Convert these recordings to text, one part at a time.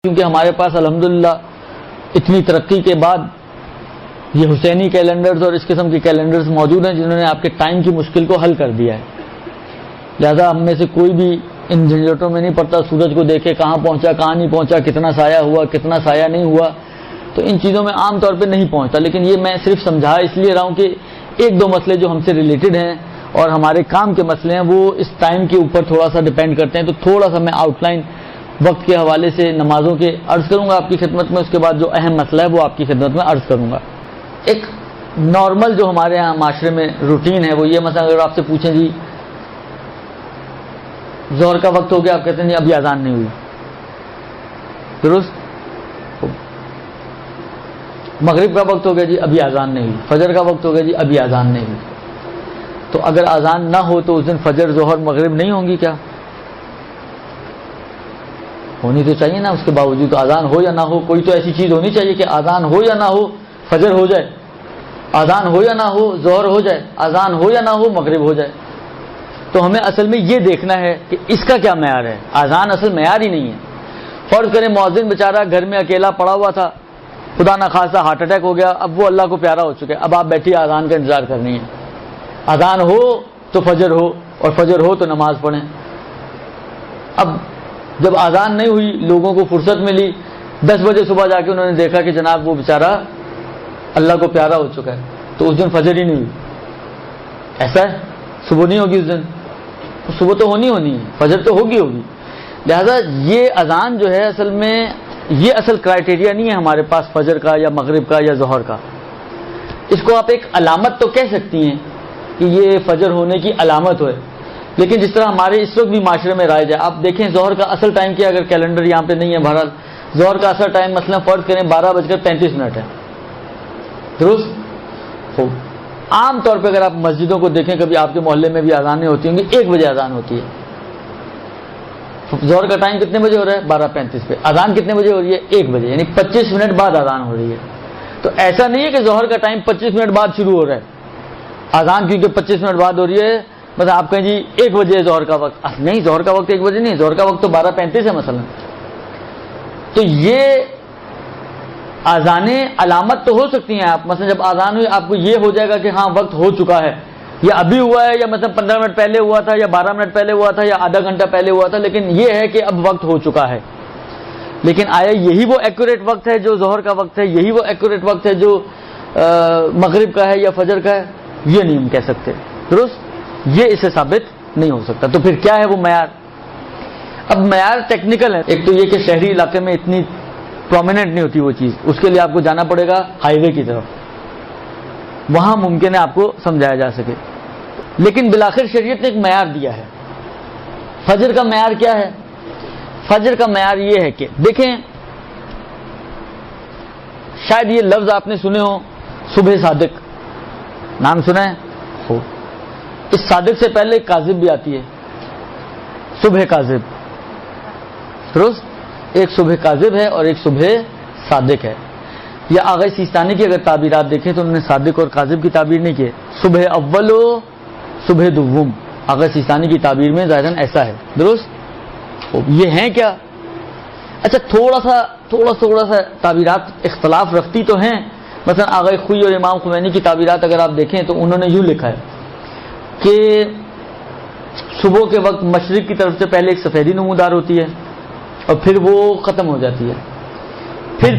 کیونکہ ہمارے پاس الحمدللہ اتنی ترقی کے بعد یہ حسینی کیلنڈرز اور اس قسم کے کیلنڈرز موجود ہیں جنہوں نے آپ کے ٹائم کی مشکل کو حل کر دیا ہے. لہذا ہم میں سے کوئی بھی ان جھنجھٹوں میں نہیں پڑتا سورج کو دیکھے کہاں پہنچا کہاں نہیں پہنچا، کتنا سایہ ہوا کتنا سایہ نہیں ہوا، تو ان چیزوں میں عام طور پہ نہیں پہنچتا. لیکن یہ میں صرف سمجھا اس لیے رہا ہوں کہ ایک دو مسئلے جو ہم سے ریلیٹڈ ہیں اور ہمارے کام کے مسئلے ہیں وہ اس ٹائم کے اوپر تھوڑا سا ڈیپینڈ کرتے ہیں. تو تھوڑا سا میں آؤٹ لائن وقت کے حوالے سے نمازوں کے عرض کروں گا آپ کی خدمت میں، اس کے بعد جو اہم مسئلہ ہے وہ آپ کی خدمت میں عرض کروں گا. ایک نارمل جو ہمارے ہاں معاشرے میں روٹین ہے وہ یہ، مثلا اگر آپ سے پوچھیں جی ظہر کا وقت ہو گیا، آپ کہتے ہیں جی ابھی اذان نہیں ہوئی، درست؟ مغرب کا وقت ہو گیا جی ابھی اذان نہیں ہوئی، فجر کا وقت ہو گیا جی ابھی اذان نہیں ہوئی. تو اگر اذان نہ ہو تو اس دن فجر ظہر مغرب نہیں ہوں گی کیا؟ ہونی تو چاہیے نا. اس کے باوجود اذان ہو یا نہ ہو کوئی تو ایسی چیز ہونی چاہیے کہ اذان ہو یا نہ ہو فجر ہو جائے، اذان ہو یا نہ ہو ظہر ہو جائے، اذان ہو یا نہ ہو مغرب ہو جائے. تو ہمیں اصل میں یہ دیکھنا ہے کہ اس کا کیا معیار ہے. اذان اصل معیار ہی نہیں ہے. فرض کریں مؤذن بیچارہ گھر میں اکیلا پڑا ہوا تھا، خدا نہ خاصہ ہارٹ اٹیک ہو گیا، اب وہ اللہ کو پیارا ہو چکے، اب آپ بیٹھیے اذان کا انتظار کرنی ہے. اذان ہو تو فجر ہو اور فجر ہو تو نماز پڑھیں. اب جب اذان نہیں ہوئی لوگوں کو فرصت ملی، 10 بجے صبح جا کے انہوں نے دیکھا کہ جناب وہ بیچارہ اللہ کو پیارا ہو چکا ہے، تو اس دن فجر ہی نہیں ہوئی. ایسا ہے؟ صبح نہیں ہوگی اس دن؟ صبح تو ہونی ہے، فجر تو ہوگی. لہذا یہ اذان جو ہے اصل میں یہ اصل کرائٹیریا نہیں ہے ہمارے پاس فجر کا یا مغرب کا یا ظہر کا. اس کو آپ ایک علامت تو کہہ سکتی ہیں کہ یہ فجر ہونے کی علامت ہوئے، لیکن جس طرح ہمارے اس وقت بھی معاشرے میں رائج ہے، آپ دیکھیں ظہر کا اصل ٹائم کیا، اگر کیلنڈر یہاں پہ نہیں ہے، بہرحال ظہر کا اصل ٹائم مثلا فرض کریں 12:35 ہے، درست؟ عام طور پہ اگر آپ مسجدوں کو دیکھیں، کبھی آپ کے محلے میں بھی اذانیں ہوتی ہوں گی، 1 بجے اذان ہوتی ہے. ظہر کا ٹائم کتنے بجے ہو رہا ہے؟ 12:35 پہ. اذان کتنے بجے ہو رہی ہے؟ 1 بجے، یعنی 25 منٹ بعد اذان ہو رہی ہے. تو ایسا نہیں ہے کہ ظہر کا ٹائم 25 منٹ بعد شروع ہو رہا ہے، اذان کیونکہ 25 منٹ بعد ہو رہی ہے مطلب آپ کہیں جی 1 بجے ظہر کا وقت. نہیں، ظہر کا وقت 1 بجے نہیں، ظہر کا وقت تو 12:35 ہے مثلا. تو یہ اذانیں علامت تو ہو سکتی ہیں. آپ مثلا جب اذان ہوئی آپ کو یہ ہو جائے گا کہ ہاں وقت ہو چکا ہے، یا ابھی ہوا ہے، یا مطلب 15 منٹ پہلے ہوا تھا، یا 12 منٹ پہلے ہوا تھا، یا آدھا گھنٹہ پہلے ہوا تھا، لیکن یہ ہے کہ اب وقت ہو چکا ہے. لیکن آیا یہی وہ ایکوریٹ وقت ہے جو ظہر کا وقت ہے؟ یہی وہ ایکوریٹ وقت ہے جو مغرب کا ہے یا فجر کا ہے؟ یہ نہیں ہم کہہ سکتے، درست؟ یہ اسے ثابت نہیں ہو سکتا. تو پھر کیا ہے وہ معیار؟ اب معیار ٹیکنیکل ہے. ایک تو یہ کہ شہری علاقے میں اتنی پرومیننٹ نہیں ہوتی وہ چیز، اس کے لیے آپ کو جانا پڑے گا ہائی وے کی طرف، وہاں ممکن ہے آپ کو سمجھایا جا سکے. لیکن بالآخر شریعت نے ایک معیار دیا ہے. فجر کا معیار کیا ہے؟ فجر کا معیار یہ ہے کہ دیکھیں، شاید یہ لفظ آپ نے سنے ہو، صبح صادق، نام سنا ہے؟ اس صادق سے پہلے ایک کاذب بھی آتی ہے، صبح کاذب، درست؟ ایک صبح کاذب ہے اور ایک صبح صادق ہے. یا آغا سیستانی کی اگر تعبیرات دیکھیں تو انہوں نے صادق اور کاذب کی تعبیر نہیں کی، صبح اول و صبح دوم. آغا سیستانی کی تعبیر میں ظاہراً ایسا ہے، درست؟ یہ ہیں کیا؟ اچھا تھوڑا سا تعبیرات اختلاف رکھتی تو ہیں. مثلا آغا خوئی اور امام خمینی کی تعبیرات اگر آپ دیکھیں تو انہوں نے یوں لکھا ہے کہ صبح کے وقت مشرق کی طرف سے پہلے ایک سفیدی نمودار ہوتی ہے اور پھر وہ ختم ہو جاتی ہے، پھر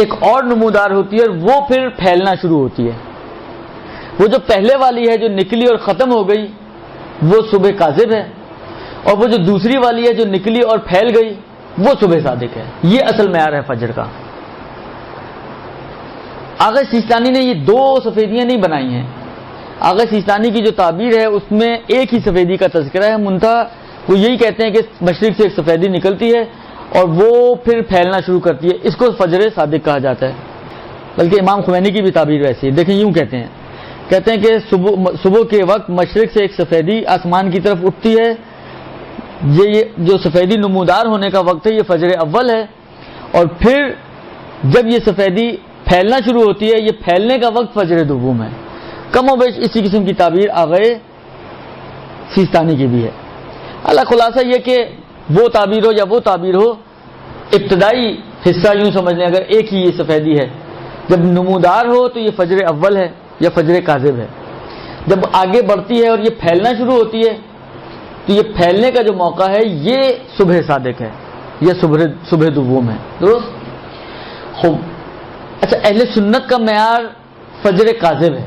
ایک اور نمودار ہوتی ہے اور وہ پھر پھیلنا شروع ہوتی ہے. وہ جو پہلے والی ہے جو نکلی اور ختم ہو گئی وہ صبح کاذب ہے، اور وہ جو دوسری والی ہے جو نکلی اور پھیل گئی وہ صبح صادق ہے. یہ اصل معیار ہے فجر کا. آغا سیستانی نے یہ 2 سفیدیاں نہیں بنائی ہیں. آغا سیستانی کی جو تعبیر ہے اس میں ایک ہی سفیدی کا تذکرہ ہے، منتہا وہ یہی کہتے ہیں کہ مشرق سے ایک سفیدی نکلتی ہے اور وہ پھر پھیلنا شروع کرتی ہے، اس کو فجر صادق کہا جاتا ہے. بلکہ امام خمینی کی بھی تعبیر ویسی ہے. دیکھیں یوں کہتے ہیں کہ صبح کے وقت مشرق سے ایک سفیدی آسمان کی طرف اٹھتی ہے، یہ جو سفیدی نمودار ہونے کا وقت ہے یہ فجر اول ہے، اور پھر جب یہ سفیدی پھیلنا شروع ہوتی ہے یہ پھیلنے کا وقت فجر دوم ہے. کم و بیش اسی قسم کی تعبیر آغا سیستانی کی بھی ہے. اللہ خلاصہ یہ کہ وہ تعبیر ہو یا وہ تعبیر ہو، ابتدائی حصہ یوں سمجھ لیں اگر ایک ہی یہ سفیدی ہے، جب نمودار ہو تو یہ فجر اول ہے یا فجر کاذب ہے. جب آگے بڑھتی ہے اور یہ پھیلنا شروع ہوتی ہے تو یہ پھیلنے کا جو موقع ہے یہ صبح صادق ہے، یہ صبح دوم ہے. درست؟ خوب. اچھا، اہل سنت کا معیار فجر کاذب ہے،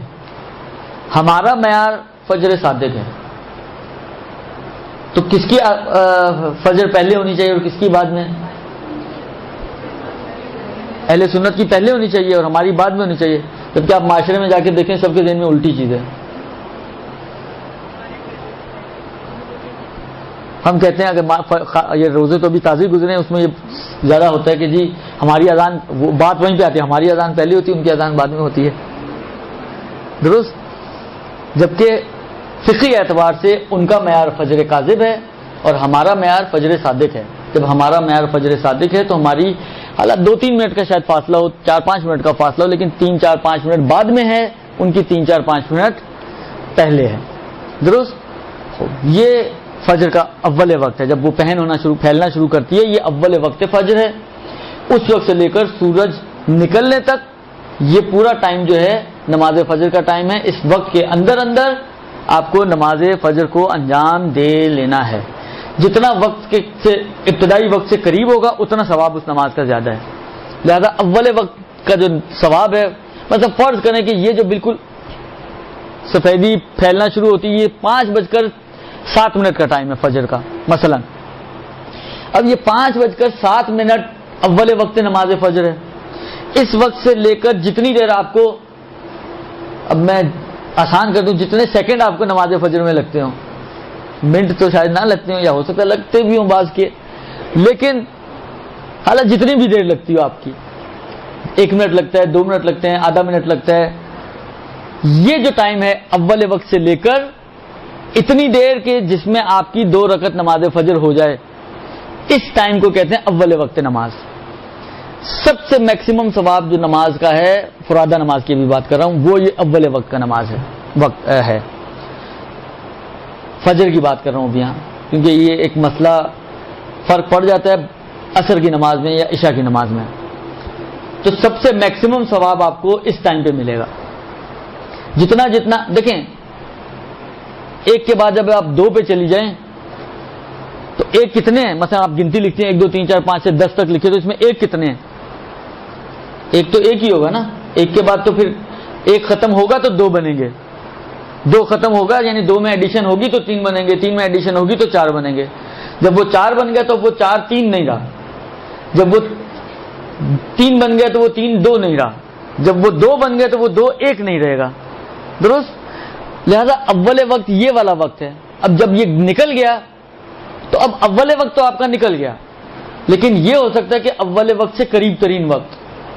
ہمارا معیار فجر صادق ہے. تو کس کی فجر پہلے ہونی چاہیے اور کس کی بعد میں؟ اہل سنت کی پہلے ہونی چاہیے اور ہماری بعد میں ہونی چاہیے. جبکہ آپ معاشرے میں جا کے دیکھیں سب کے ذہن میں الٹی چیز ہے. ہم کہتے ہیں اگر یہ روزے تو ابھی تازی گزرے ہیں اس میں یہ زیادہ ہوتا ہے کہ جی ہماری اذان، وہ بات وہیں پہ آتی ہے، ہماری اذان پہلے ہوتی ہے ان کی اذان بعد میں ہوتی ہے. درست؟ جبکہ فقہی اعتبار سے ان کا معیار فجر کاذب ہے اور ہمارا معیار فجر صادق ہے. جب ہمارا معیار فجر صادق ہے تو ہماری حالانکہ 2-3 منٹ کا شاید فاصلہ ہو، 4-5 منٹ کا فاصلہ ہو، لیکن 3-4-5 منٹ بعد میں ہے، ان کی 3-4-5 منٹ پہلے ہے. درست؟ یہ فجر کا اول وقت ہے، جب وہ پھیلنا شروع کرتی ہے، یہ اول وقت فجر ہے. اس وقت سے لے کر سورج نکلنے تک یہ پورا ٹائم جو ہے نماز فجر کا ٹائم ہے. اس وقت کے اندر آپ کو نماز فجر کو انجام دے لینا ہے. جتنا وقت سے ابتدائی وقت سے قریب ہوگا اتنا ثواب اس نماز کا زیادہ ہے. لہذا اول وقت کا جو ثواب ہے، مطلب فرض کریں کہ یہ جو بالکل سفیدی پھیلنا شروع ہوتی ہے، یہ 5:07 کا ٹائم ہے فجر کا مثلا. اب یہ 5:07 اول وقت نماز فجر ہے. اس وقت سے لے کر جتنی دیر آپ کو، اب میں آسان کر دوں، جتنے سیکنڈ آپ کو نماز فجر میں لگتے ہوں، منٹ تو شاید نہ لگتے ہوں یا ہو سکتا ہے لگتے بھی ہوں بعض کے، لیکن حالانکہ جتنی بھی دیر لگتی ہو آپ کی، 1 منٹ لگتا ہے، 2 منٹ لگتے ہیں، آدھا منٹ لگتا ہے، یہ جو ٹائم ہے اول وقت سے لے کر اتنی دیر کے جس میں آپ کی 2 رکعت نماز فجر ہو جائے، اس ٹائم کو کہتے ہیں اول وقت نماز. سب سے میکسیمم ثواب جو نماز کا ہے، فرادہ نماز کی بھی بات کر رہا ہوں، وہ یہ اول وقت کا نماز ہے. فجر کی بات کر رہا ہوں اب یہاں، کیونکہ یہ ایک مسئلہ فرق پڑ جاتا ہے عصر کی نماز میں یا عشاء کی نماز میں. تو سب سے میکسیمم ثواب آپ کو اس ٹائم پہ ملے گا. جتنا دیکھیں، ایک کے بعد جب آپ 2 پہ چلی جائیں تو ایک کتنے ہیں؟ مثلا آپ گنتی لکھتے ہیں 1 2 3 4 5 سے 10 تک لکھے تو اس میں ایک کتنے ہیں؟ ایک تو ایک ہی ہوگا نا. ایک کے بعد تو پھر ایک ختم ہوگا تو 2 بنیں گے، 2 ختم ہوگا یعنی 2 میں ایڈیشن ہوگی تو 3 بنیں گے، 3 میں ایڈیشن ہوگی تو 4 بنیں گے. جب وہ 4 بن گیا تو وہ 4 3 نہیں رہا، جب وہ 3 بن گیا تو وہ 3 2 نہیں رہا، جب وہ 2 بن گیا تو وہ 2 1 نہیں رہے گا. درست؟ لہذا اول وقت یہ والا وقت ہے. اب جب یہ نکل گیا تو اب اول وقت تو آپ کا نکل گیا، لیکن یہ ہو سکتا ہے کہ اول وقت سے قریب ترین وقت،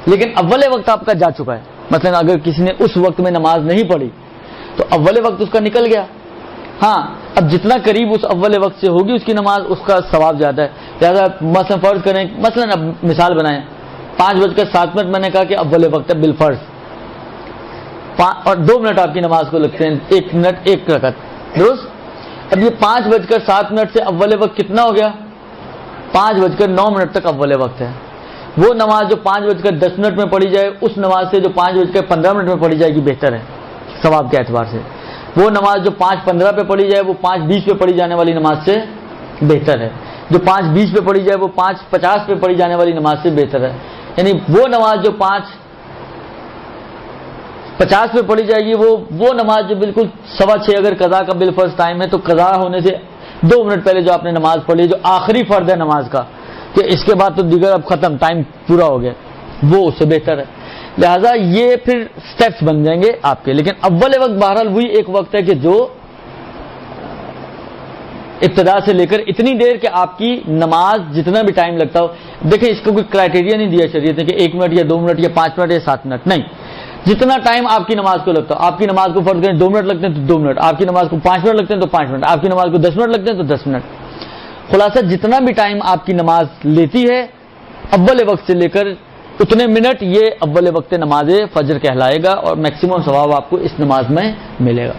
لیکن اول وقت آپ کا جا چکا ہے. مثلا اگر کسی نے اس وقت میں نماز نہیں پڑھی تو اول وقت اس کا نکل گیا. ہاں، اب جتنا قریب اس اول وقت سے ہوگی اس کی نماز، اس کا ثواب زیادہ ہے. لہٰذا مثلا فرض کریں، مثلا اب مثال بنائیں، 5:07 میں نے کہا کہ اول وقت ہے بالفرض، اور 2 منٹ آپ کی نماز کو لگتے ہیں، 1 منٹ 1 رکعت. درست؟ اب یہ 5:07 سے اول وقت کتنا ہو گیا؟ 5:09 تک اول وقت ہے. وہ نماز جو 5:10 میں پڑھی جائے اس نماز سے جو 5:15 میں پڑھی جائے گی بہتر ہے ثواب کے اعتبار سے. وہ نماز جو 5:15 پہ پڑھی جائے وہ 5:20 پہ پڑھی جانے والی نماز سے بہتر ہے. جو 5:20 پہ پڑھی جائے وہ 5:50 پہ پڑھی جانے والی نماز سے بہتر ہے. یعنی وہ نماز جو 5:50 پہ پڑھی جائے گی وہ نماز جو بالکل 6:15 اگر قضا کا بالفرض ٹائم ہے تو قضا ہونے سے 2 منٹ پہلے جو آپ نے نماز پڑھی جو آخری فرض ہے نماز کا، کہ اس کے بعد تو دیگر اب ختم، ٹائم پورا ہو گیا، وہ اس سے بہتر ہے. لہذا یہ پھر سٹیپس بن جائیں گے آپ کے. لیکن اول وقت بہرحال وہی ایک وقت ہے کہ جو ابتدا سے لے کر اتنی دیر کہ آپ کی نماز جتنا بھی ٹائم لگتا ہو. دیکھیں اس کو کوئی کرائٹیریا نہیں دیا شریعت نے کہ 1 منٹ یا 2 منٹ یا 5 منٹ یا 7 منٹ، نہیں، جتنا ٹائم آپ کی نماز کو لگتا ہو. آپ کی نماز کو فرض کریں 2 منٹ لگتے ہیں تو 2 منٹ، آپ کی نماز کو 5 منٹ لگتے ہیں تو 5 منٹ، آپ کی نماز کو 10 منٹ لگتے ہیں تو 10 منٹ. خلاصہ جتنا بھی ٹائم آپ کی نماز لیتی ہے اول وقت سے لے کر اتنے منٹ یہ اول وقت نماز فجر کہلائے گا، اور میکسیمم ثواب آپ کو اس نماز میں ملے گا.